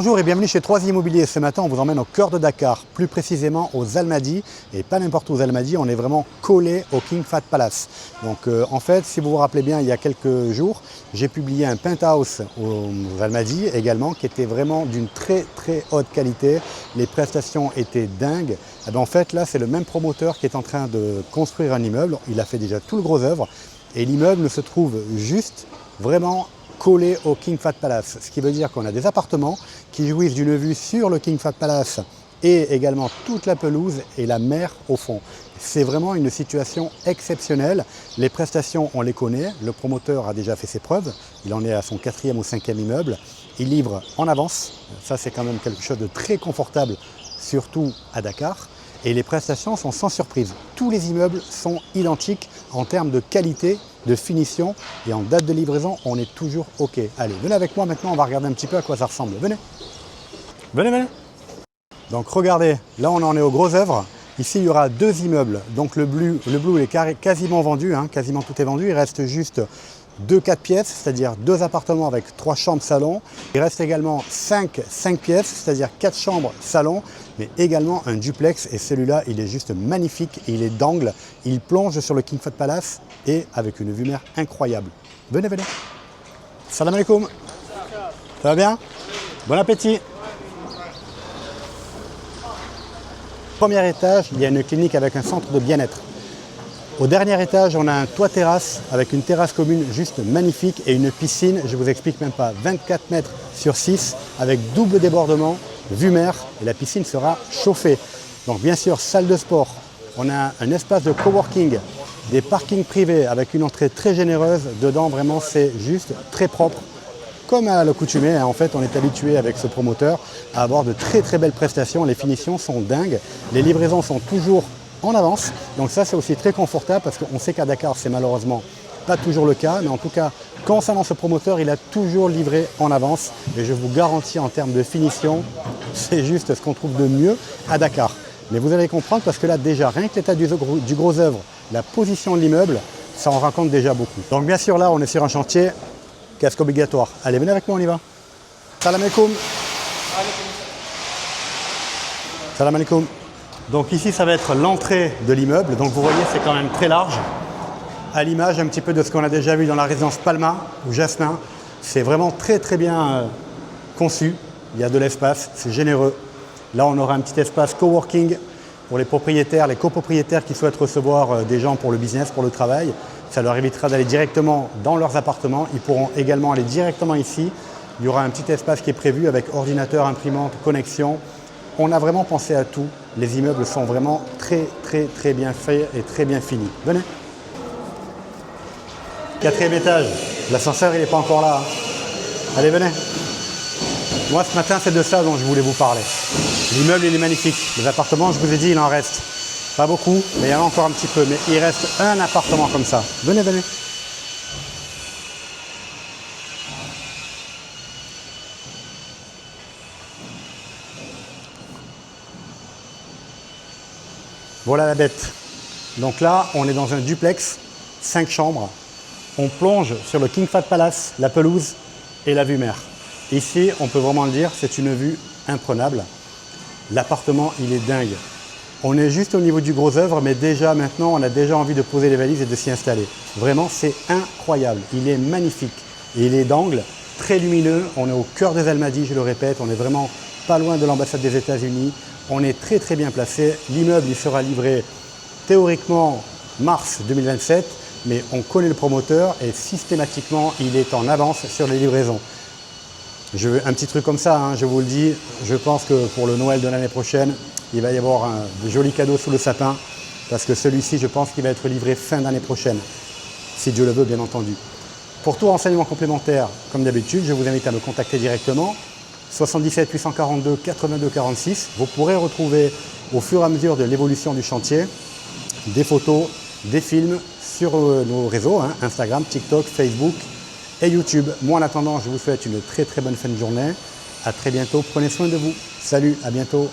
Bonjour et bienvenue chez 3i Immobilier. Ce matin, on vous emmène au cœur de Dakar, plus précisément aux Almadies. Et pas n'importe où aux Almadies, on est vraiment collé au King Fahd Palace. Donc en fait, si vous vous rappelez bien, il y a quelques jours, j'ai publié un penthouse aux Almadies également, qui était vraiment d'une très haute qualité. Les prestations étaient dingues. Et bien, en fait, là, c'est le même promoteur qui est en train de construire un immeuble. Il a fait déjà tout le gros œuvre. Et l'immeuble se trouve juste vraiment collé au King Fahd Palace, ce qui veut dire qu'on a des appartements qui jouissent d'une vue sur le King Fahd Palace et également toute la pelouse et la mer au fond. C'est vraiment une situation exceptionnelle. Les prestations, on les connaît. Le promoteur a déjà fait ses preuves. Il en est à son 4e ou 5e immeuble. Il livre en avance. Ça, c'est quand même quelque chose de très confortable, surtout à Dakar. Et les prestations sont sans surprise. Tous les immeubles sont identiques en termes de qualité, de finition et en date de livraison, on est toujours OK. Allez, venez avec moi maintenant, on va regarder un petit peu à quoi ça ressemble. Venez. Venez. Donc regardez, là on en est aux grosses œuvres. Ici il y aura deux immeubles. Donc le Blue il est quasiment vendu, quasiment tout est vendu. Il reste juste 4 pièces, c'est-à-dire 2 appartements avec 3 chambres salon. Il reste également 5 pièces, c'est-à-dire 4 chambres salon, mais également un duplex. Et celui-là, il est juste magnifique. Il est d'angle. Il plonge sur le King Fahd Palace et avec une vue mer incroyable. Venez. Salam alaikum. Ça va bien? Bon appétit. Premier étage, il y a une clinique avec un centre de bien-être. Au dernier étage, on a un toit terrasse avec une terrasse commune juste magnifique et une piscine, je ne vous explique même pas, 24 mètres sur 6 avec double débordement, vue mer et la piscine sera chauffée. Donc bien sûr, salle de sport, on a un espace de coworking, des parkings privés avec une entrée très généreuse. Dedans, vraiment, c'est juste très propre. Comme à l'accoutumée, en fait, on est habitué avec ce promoteur à avoir de très belles prestations. Les finitions sont dingues, les livraisons sont toujours en avance, donc ça c'est aussi très confortable parce qu'on sait qu'à Dakar c'est malheureusement pas toujours le cas, mais en tout cas concernant ce promoteur il a toujours livré en avance et je vous garantis en termes de finition c'est juste ce qu'on trouve de mieux à Dakar. Mais vous allez comprendre parce que là déjà rien que l'état du gros œuvre, la position de l'immeuble, ça en raconte déjà beaucoup. Donc bien sûr là on est sur un chantier, casque obligatoire. Allez venez avec moi, on y va. Salam alaikum. Salam alaikum. Donc ici, ça va être l'entrée de l'immeuble. Donc vous voyez, c'est quand même très large. À l'image un petit peu de ce qu'on a déjà vu dans la résidence Palma ou Jasmin. C'est vraiment très bien conçu. Il y a de l'espace, c'est généreux. Là, on aura un petit espace coworking pour les propriétaires, les copropriétaires qui souhaitent recevoir des gens pour le business, pour le travail. Ça leur évitera d'aller directement dans leurs appartements. Ils pourront également aller directement ici. Il y aura un petit espace qui est prévu avec ordinateur, imprimante, connexion. On a vraiment pensé à tout. Les immeubles sont vraiment très bien faits et très bien finis. Venez. 4e étage. L'ascenseur, il n'est pas encore là. Allez, venez. Moi, ce matin, c'est de ça dont je voulais vous parler. L'immeuble, il est magnifique. Les appartements, je vous ai dit, il en reste. Pas beaucoup, mais il y en a encore un petit peu. Mais il reste un appartement comme ça. Venez. Voilà la bête. Donc là, on est dans un duplex, 5 chambres. On plonge sur le King Fahd Palace, la pelouse et la vue mer. Ici, on peut vraiment le dire, c'est une vue imprenable. L'appartement, il est dingue. On est juste au niveau du gros œuvre, mais déjà maintenant, on a déjà envie de poser les valises et de s'y installer. Vraiment, c'est incroyable. Il est magnifique. Et il est d'angle, très lumineux. On est au cœur des Almadies, je le répète. On est vraiment pas loin de l'ambassade des États-Unis. On est très bien placé. L'immeuble, il sera livré théoriquement mars 2027, mais on connaît le promoteur et systématiquement, il est en avance sur les livraisons. Un petit truc comme ça, je vous le dis, je pense que pour le Noël de l'année prochaine, il va y avoir de jolis cadeaux sous le sapin, parce que celui-ci, je pense qu'il va être livré fin d'année prochaine, si Dieu le veut, bien entendu. Pour tout renseignement complémentaire, comme d'habitude, je vous invite à me contacter directement. 77 842 82 46. Vous pourrez retrouver au fur et à mesure de l'évolution du chantier des photos, des films sur nos réseaux, Instagram, TikTok, Facebook et YouTube. Moi en attendant, je vous souhaite une très bonne fin de journée. À très bientôt, prenez soin de vous. Salut, à bientôt.